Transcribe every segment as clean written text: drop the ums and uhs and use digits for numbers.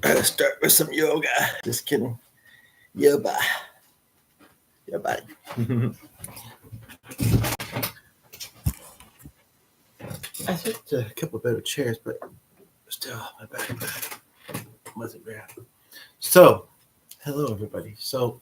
Start with some yoga. Just kidding. Yoga. Yeah, bye. I picked a couple better chairs, but still, my back wasn't bad. So, hello everybody. So,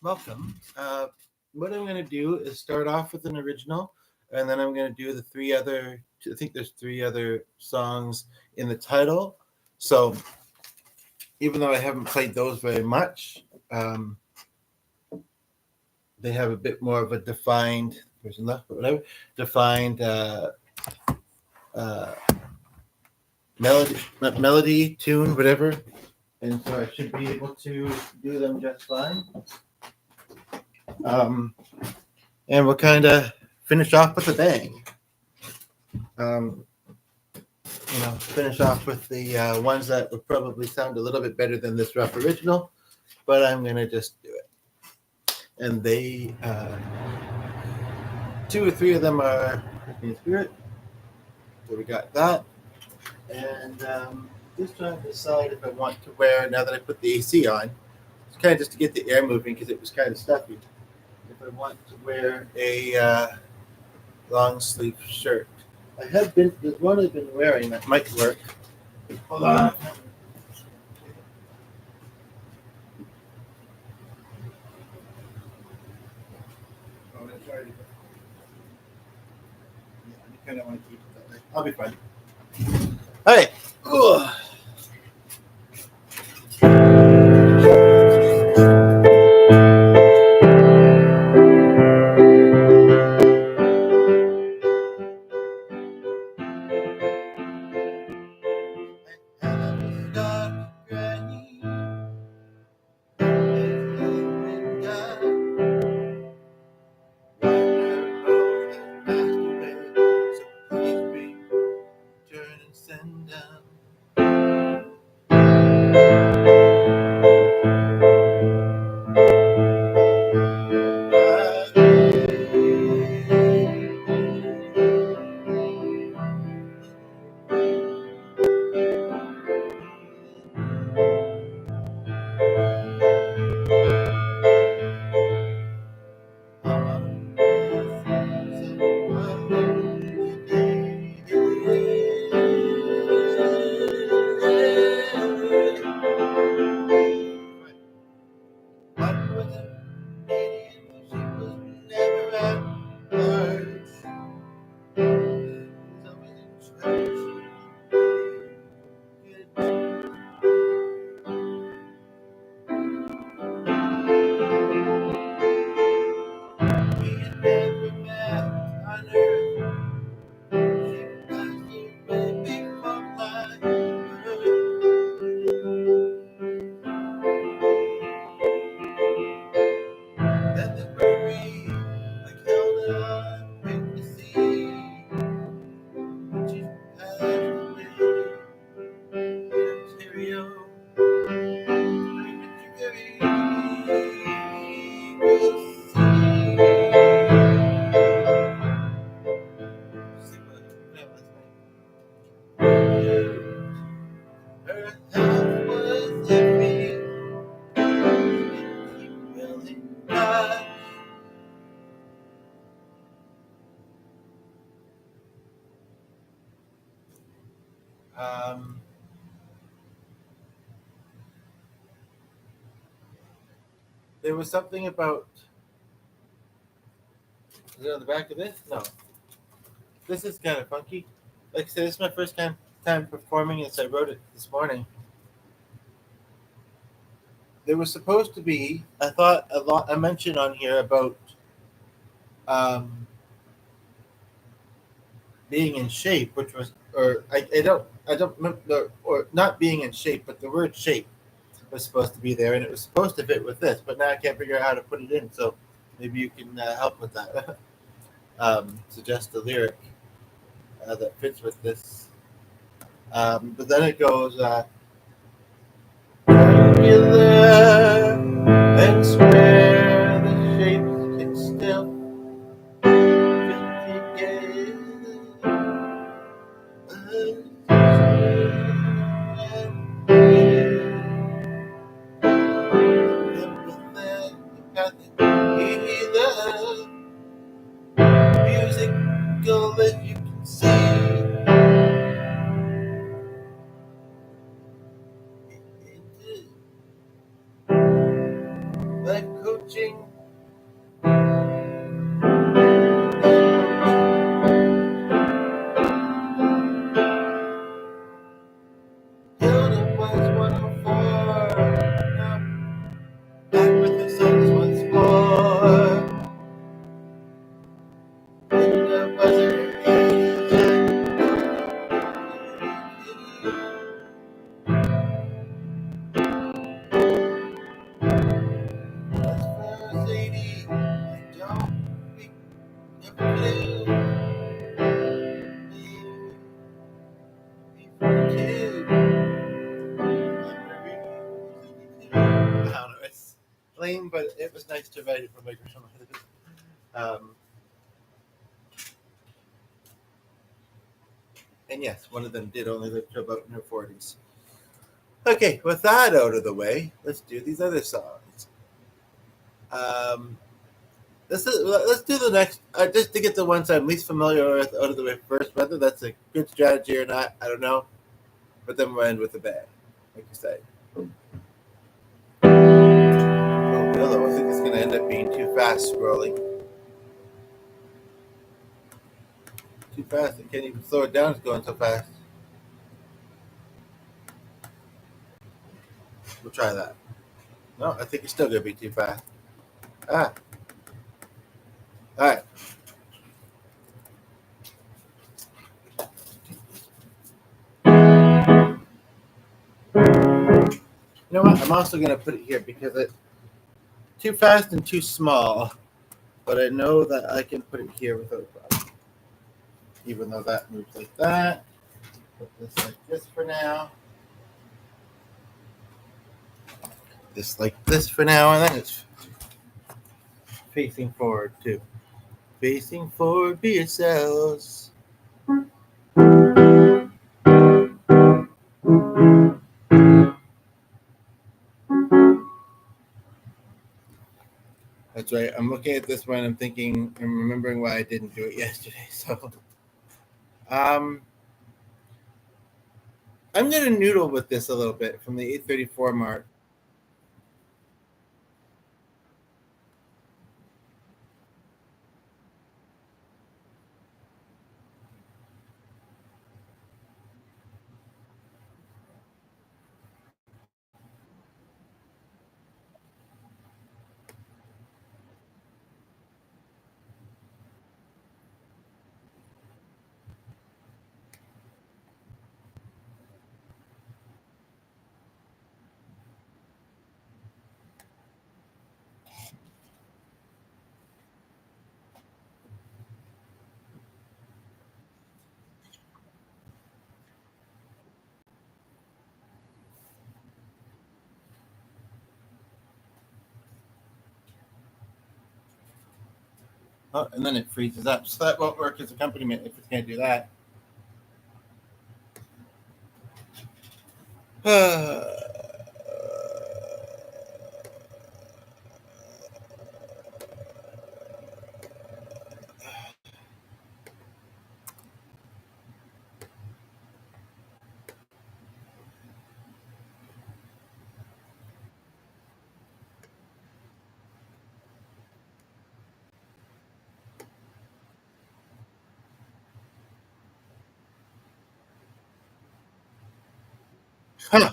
welcome. What I'm going to do is start off with an original, and then I'm going to do the three other. I think there's three other songs in the title. So, even though I haven't played those very much, they have a bit more of a defined person left, but whatever defined melody, tune, whatever. And so I should be able to do them just fine. And we'll kind of finish off with a bang. Finish off with the ones that would probably sound a little bit better than this rough original, but I'm going to just do it. And they, two or three of them are in spirit. So we got that. And just trying to decide if I want to wear, now that I put the AC on, it's kind of just to get the air moving because it was kind of stuffy. If I want to wear a long sleeve shirt. There's one I've been wearing that might work. Hold on. I kind of want to keep it that way. I'll be fine. All right. Ugh. There was something about. Is it on the back of this? No. this is kind of funky. Like I said, this is my first time performing this. I wrote it this morning. There was supposed to be. I thought a lot. I mentioned on here about um, being in shape, which was, or I don't remember, or not being in shape, but the word shape was supposed to be there, and it was supposed to fit with this, but now I can't figure out how to put it in. So maybe you can help with that. Suggest a lyric that fits with this. But then it goes triangular and square. The shapes can still fit together. Musical that you can see. Life coaching. Hilda was 104. Now back with the Suns once more. Hilda was her as for Sadie, I don't think ever knew. Before two. I don't know. It's lame, but it was nice to write it for microphone. Um, and yes, one of them did only live to about in her 40s. Okay, with that out of the way, let's do these other songs. Um, let's do the next, just to get the ones I'm least familiar with out of the way first. Whether that's a good strategy or not, I don't know. But then we'll end with the band, like you say. Oh, Willow, I think it's going to end up being too fast scrolling. Too fast. I can't even slow it down. It's going so fast. We'll try that. No, I think it's still going to be too fast. Ah, all right. You know what? I'm also going to put it here because it's too fast and too small. But I know that I can put it here without a problem. Even though that moves like that. Put this like this for now. This like this for now, and then it's facing forward too. Facing forward, be yourselves. That's right. I'm looking at this one. I'm thinking. I'm remembering why I didn't do it yesterday. So, um, I'm gonna noodle with this a little bit from the 8:34 mark. Oh, and then it freezes up. So that won't work as accompaniment if it's gonna do that. Huh.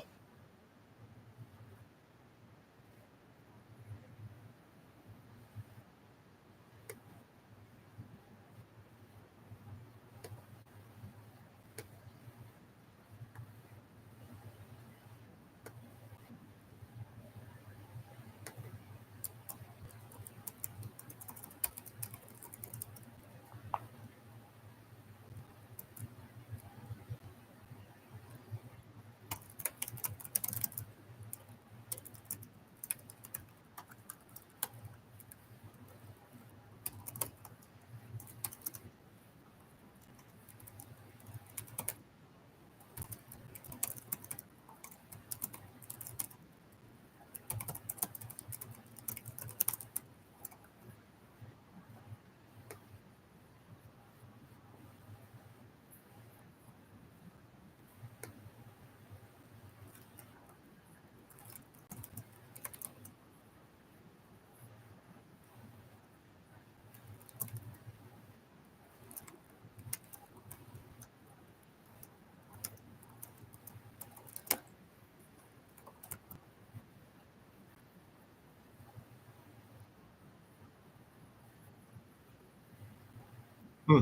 Hmm.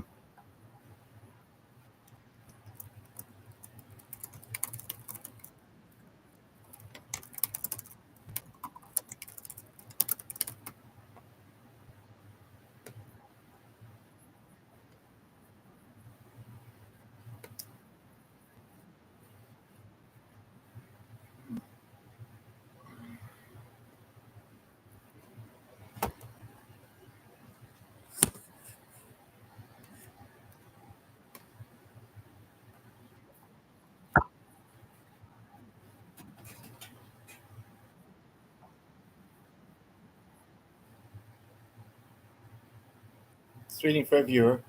It's reading for a viewer.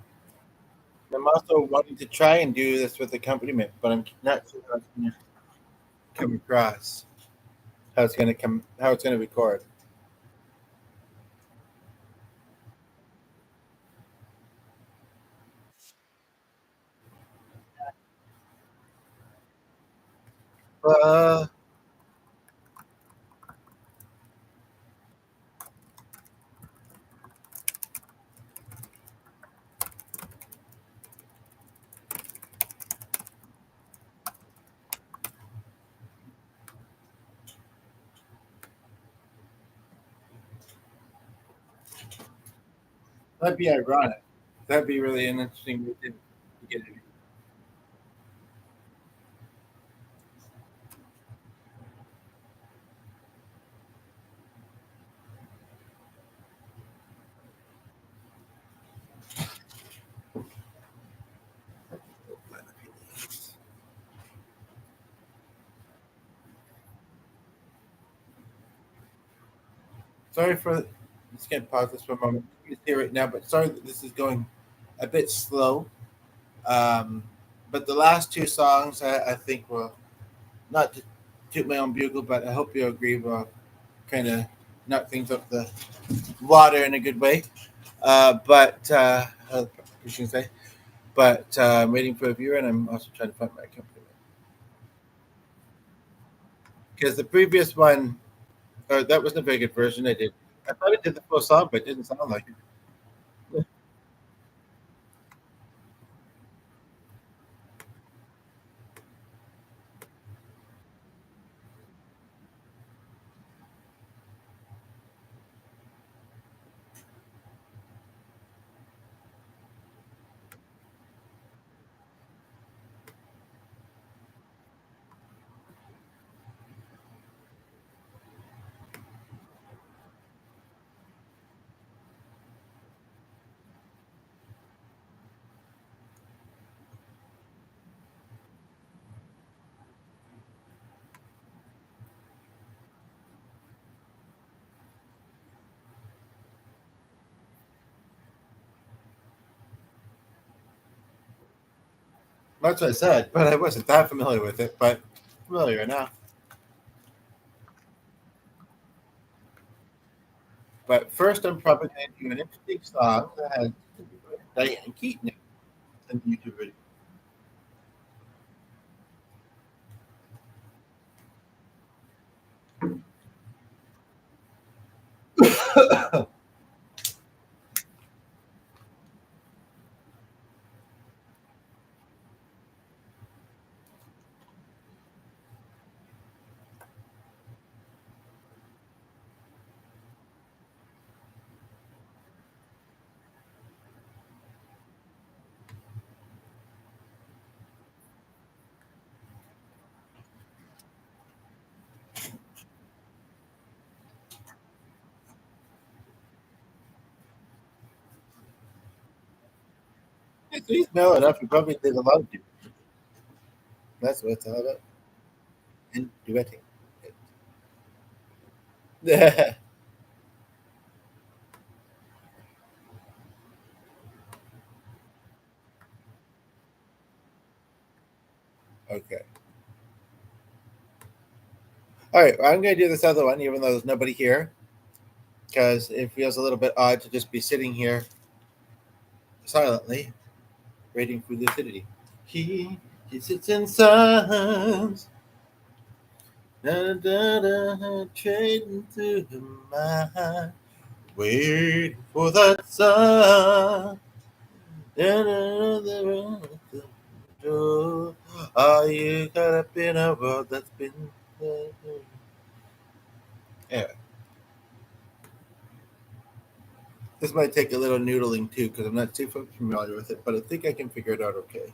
I'm also wanting to try and do this with accompaniment, but I'm not sure how it's going to come across, how it's going to record. Uh, that'd be ironic. That'd be really an interesting way to get it. Sorry for. Just gonna pause this for a moment. You can see right now, but sorry that this is going a bit slow. Um, but the last two songs, I think, will not to toot my own bugle, but I hope you agree, will kind of knock things off the water in a good way. You should say. But I'm waiting for a viewer, and I'm also trying to find my accompaniment because the previous one, or that wasn't a very good version. I did. I thought it did the full song, but it didn't sound like it. That's what I said, but I wasn't that familiar with it. But familiar enough. But first, I'm probably going to do an interesting song that has Diane Keaton in the YouTube video. If you smell enough, you probably did a lot of people. That's what it's all about. And duetting. Okay. All right. Well, I'm going to do this other one, even though there's nobody here, because it feels a little bit odd to just be sitting here silently, waiting for lucidity. He sits in silence, da, da, da, trading through the mind, waiting for that sun. Da, da, da, da, da, da. Are you caught up in a world that's been. Yeah, this might take a little noodling too because I'm not too familiar with it, but I think I can figure it out okay.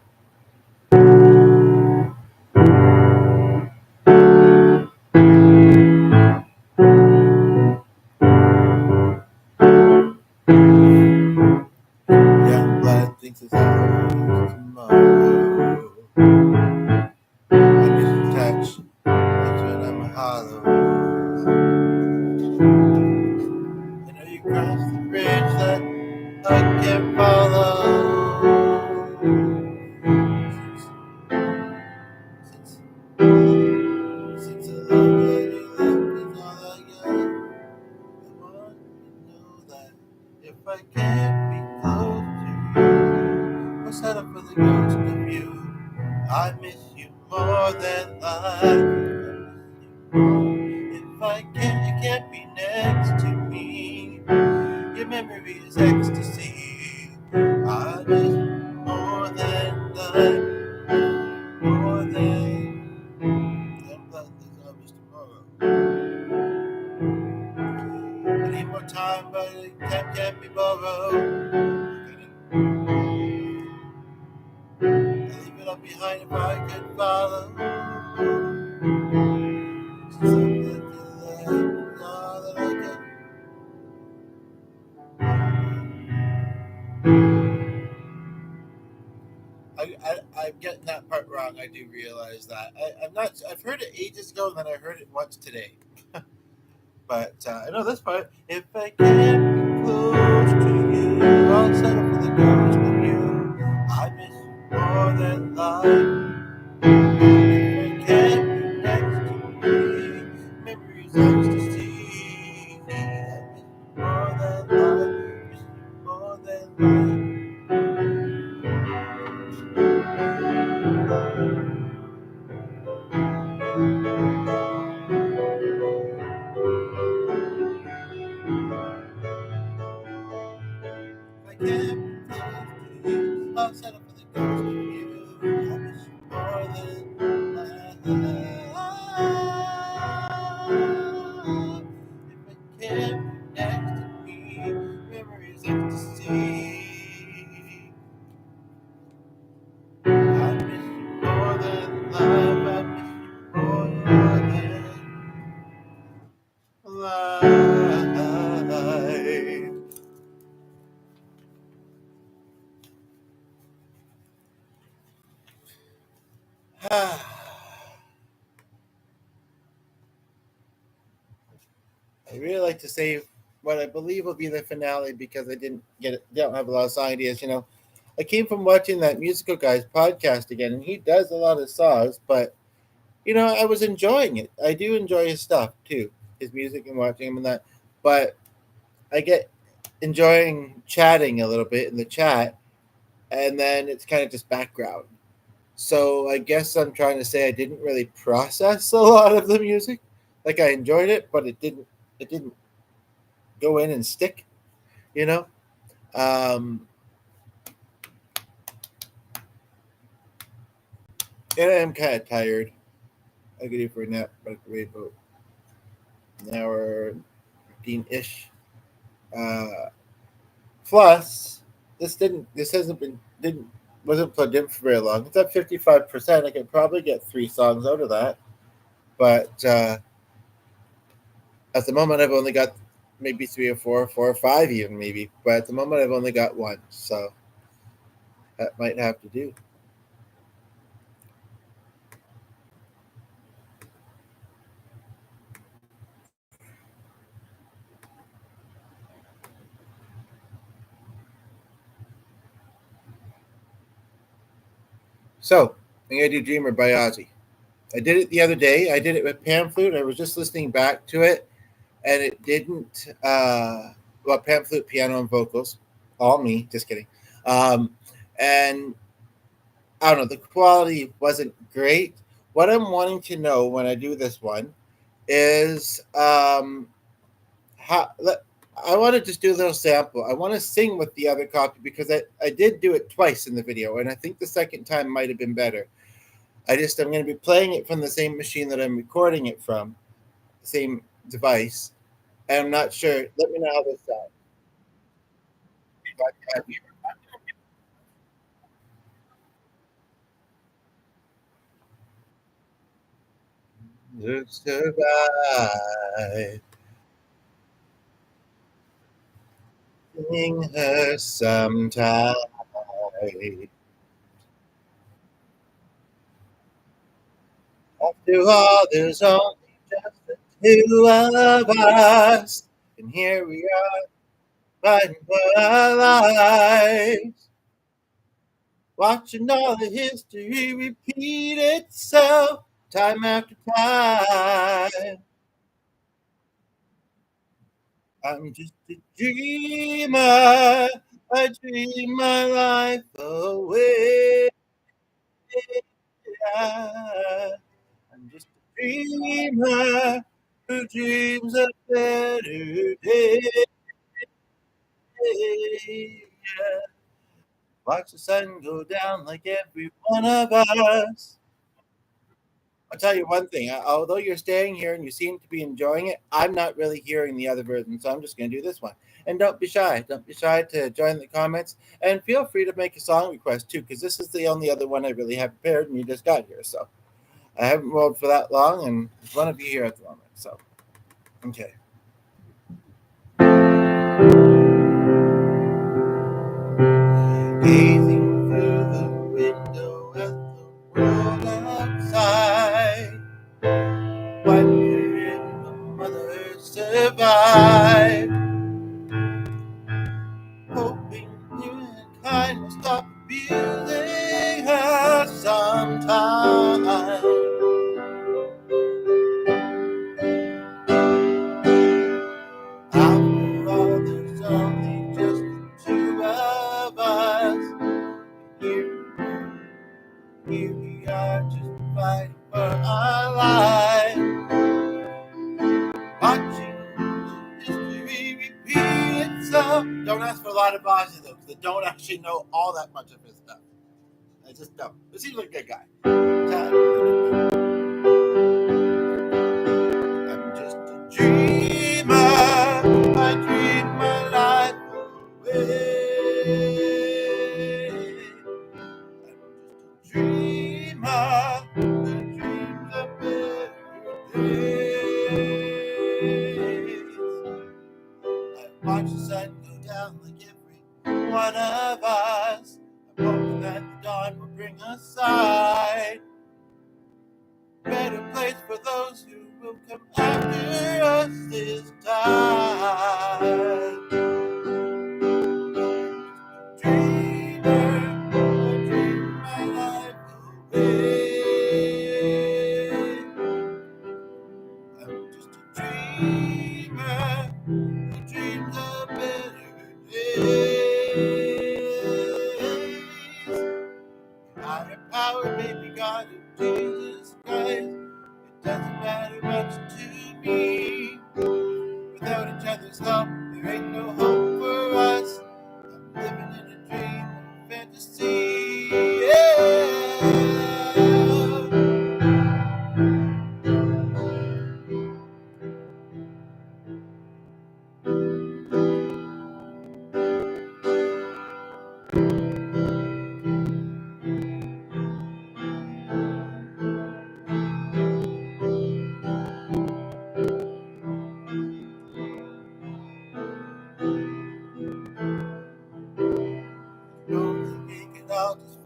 Young blood thinks it's always tomorrow. I miss your touch, that's when I'm hollow. I know you crossed the bridge that I can't follow. Since the love that you left is all I got, I want you to know that if I can't be close to you, I'll settle for the ghost of you. I miss you more than life. I miss you more. If you can't be next to me. Your memory is ecstasy. I miss you more than life, more than blood. That's all I miss tomorrow. I need more time, but time can't be borrowed. I leave it all behind if I could follow. Something to love, all that I can. I'm getting that part wrong. I do realize that. I'm not. I've heard it ages ago, and then I heard it once today. But I know this part. If I can't be close to you, I'll settle for the ghost of you. I miss you more than life. If I can't be next to me, memories ecstasy. I miss you more than life. Miss you more than life. If I can't be close to you, I'll settle for the ghost of you. I miss you more than life. If I can't be next to me, memories ecstasy. I miss you more than life. I miss you more than life. I really like to save what I believe will be the finale because I don't have a lot of song ideas. I came from watching that musical guy's podcast again, and he does a lot of songs, but I was enjoying it. I do enjoy his stuff too, his music and watching him and that. But I get enjoying chatting a little bit in the chat, and then it's kind of just background. So I guess I'm trying to say I didn't really process a lot of the music. Like I enjoyed it, but it didn't. It didn't go in and stick, you know. Um, and I'm kind of tired. I could do for a nap, but wait about an hour, 15-ish. Uh, Plus, this hasn't been didn't wasn't plugged in for very long. It's at 55%. I could probably get 3 songs out of that, but at the moment I've only got maybe 3 or 4 or 5 even maybe. But at the moment I've only got one, so that might have to do. So I'm gonna do Dreamer by Ozzy. I did it the other day. I did it with pan flute. I was just listening back to it, and it didn't. Well, pan flute, piano, and vocals, all me. Just kidding. Um, and I don't know. The quality wasn't great. What I'm wanting to know when I do this one is how. I want to just do a little sample. I want to sing with the other copy because I did do it twice in the video, and I think the second time might have been better. I'm going to be playing it from the same machine that I'm recording it from, same device, and I'm not sure. Let me know how this sounds. To survive, sing her sometime. After all, there's only just the two of us, and here we are fighting for our lives, watching all the history repeat itself time after time. I'm just a dreamer. I dream my life away. I'm just a dreamer who dreams of better days. Watch the sun go down like every one of us. I'll tell you one thing. Although you're staying here and you seem to be enjoying it, I'm not really hearing the other version, so I'm just going to do this one. And don't be shy. Don't be shy to join the comments. And feel free to make a song request too, because this is the only other one I really have prepared, and you just got here. So I haven't rolled for that long, and there's one of you here at the moment. So, okay. Gazing through the window at the world outside, wondering the mother survived, hoping humankind will stop abusing her sometime. After all, there's only just the two of us. Here we are, just fighting for our lives, watching history repeat itself. Don't ask for a lot of Ozzy though, because I don't actually know all that much of his stuff. I just don't. But seems like a good guy. I'm just a dreamer. I dream my life away. I'm just a dreamer who dreams of better days. I watch the sun go down like every one of us. I'm hoping that the dawn will bring us sight. Better place for those who will come after us this time. Dreamer, I dream my life away. I'm just a dreamer who dreams of better days. Higher power, maybe God or Jesus Christ. It doesn't matter much to me. Without each other's help,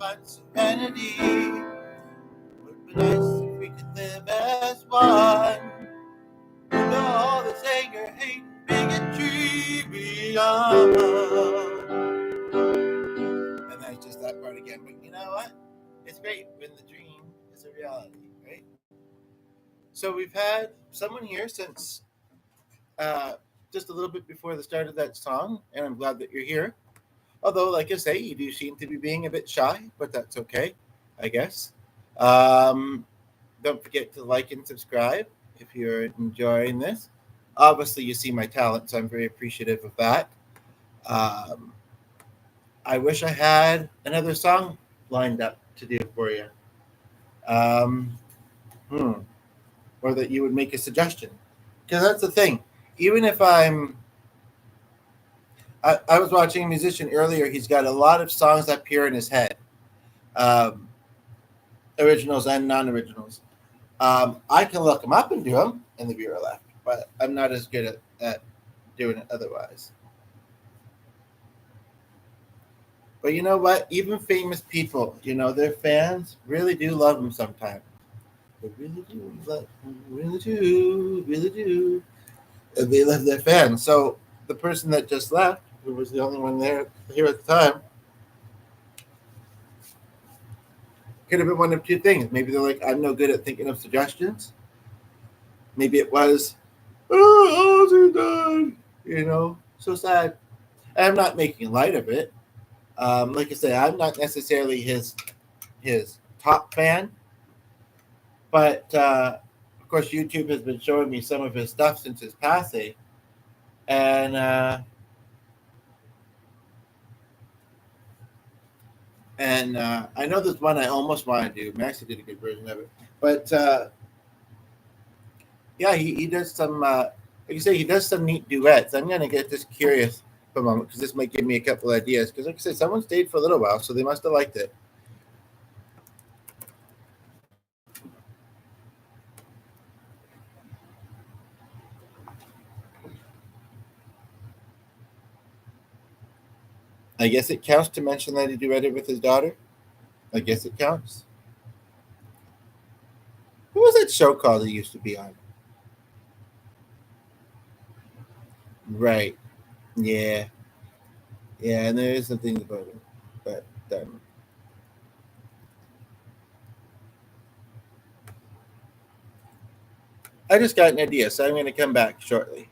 find serenity. Would be nice if we could live as one. With all this anger, hate, bigotry beyond. And that's just that part again. But you know what? It's great when the dream is a reality, right? So we've had someone here since just a little bit before the start of that song, and I'm glad that you're here. Although, like I say, you do seem to be being a bit shy, but that's okay, I guess. Um, don't forget to like and subscribe if you're enjoying this. Obviously, you see my talent, so I'm very appreciative of that. Um, I wish I had another song lined up to do for you. Um, hmm. Or that you would make a suggestion. Because that's the thing. Even if I was watching a musician earlier, he's got a lot of songs up here in his head, um, originals and non originals. I can look them up and do them in the viewer left, but I'm not as good at doing it otherwise. But you know what? Even famous people, their fans really do love them sometimes. They really do love them, really do, really do. And they love their fans. So the person that just left, who was the only one here at the time, could have been one of two things. Maybe they're like, I'm no good at thinking of suggestions. Maybe it was, oh, Ozzy died. So sad. And I'm not making light of it. Like I say, I'm not necessarily his top fan, but of course, YouTube has been showing me some of his stuff since his passing, and I know there's one I almost want to do. Max did a good version of it, but yeah, he does some. Like you say, he does some neat duets. I'm gonna get just curious for a moment because this might give me a couple ideas. Because like I said, someone stayed for a little while, so they must have liked it. I guess it counts to mention that he duetted with his daughter. I guess it counts. What was that show called he used to be on? Right. Yeah. Yeah, and there is some things about it. But I just got an idea, so I'm going to come back shortly.